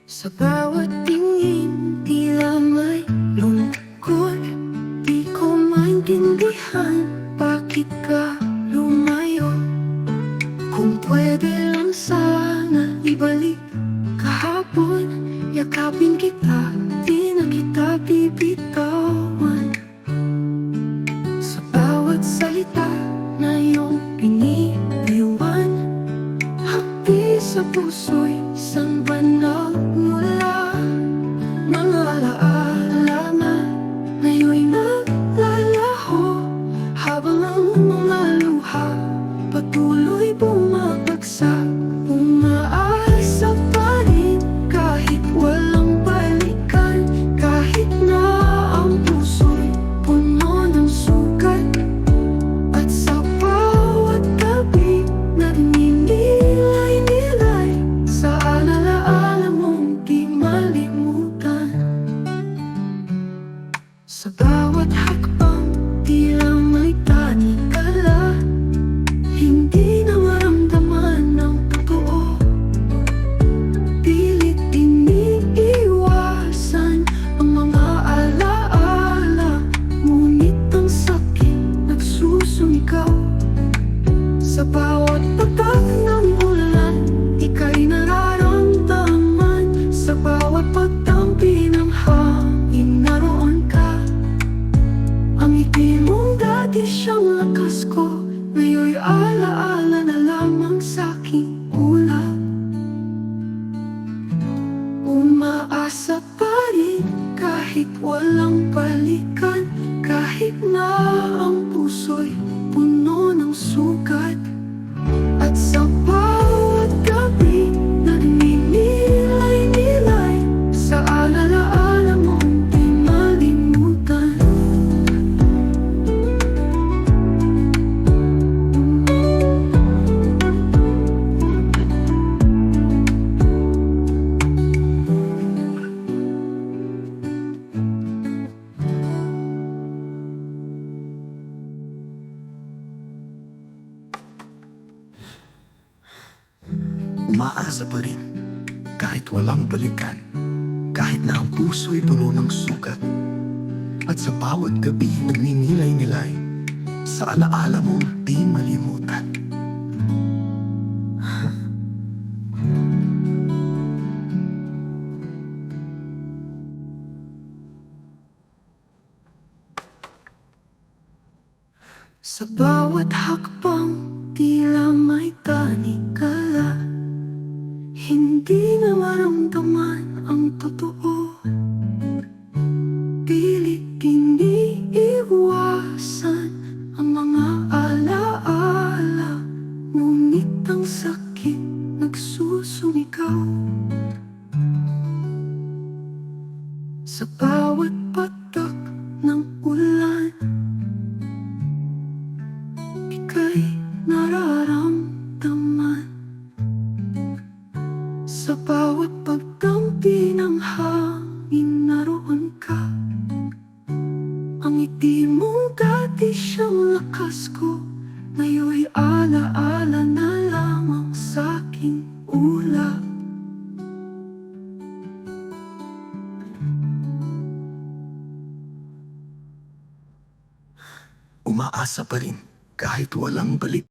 Sa bawat tingin, tila may lungkot. Di ko maintindihan, bakit ka lumayo? Kung pwede lang sana ibalik kahapon, yakapin kita, di na kita bibitawan. Sa bawat salita na iyong piniliwan, hapdi sa puso'y isang banal mula. Mga alaala na ngayon'y naglalaho, habang ang mga luha patuloy bumabagsak. Umaasa pa rin kahit walang balikan, kahit na ang puso'y puno ng sugat. At sa bawat gabi nagninilay-nilay sa alaala mong di malimutan. Sa bawat hakbang tila may tanikala, hindi na maramdaman ang totoo. Pilit iniiwasan ang mga alaala, ngunit ang sakit nagsusumigaw. Sa bawat patak ng ulan, ika'y nararamdaman. Sa bawat pagtampi ng hangin, naroon ka. Ang ngiti mong dati siyang lakas ko, ngayon'y alaala na lamang sa'king ulap. Umaasa pa rin kahit walang balikan, kahit na ang puso'y puno ng sugat. At sa bawat gabi nagninilay-nilay sa alaala mong di malimutan. Umaasa pa rin kahit walang balikan, kahit na ang puso'y puno ng sugat. At sa bawat gabi nagninilay-nilay sa alaala mong di malimutan. Sa bawat hakbang tila may tanikala, hindi na maramdaman ang totoo. Pilit iniiwasan ang mga alaala, ngunit ang sakit nagsusumigaw. Sa bawat patak ng ulan, ika'y nararamdaman. Sa bawat pagtampi ng hangin, naroon ka. Ang ngiti mong dati siyang lakas ko, ngayon'y alaala na lamang sa'king ulap. Umaasa pa rin kahit walang balik.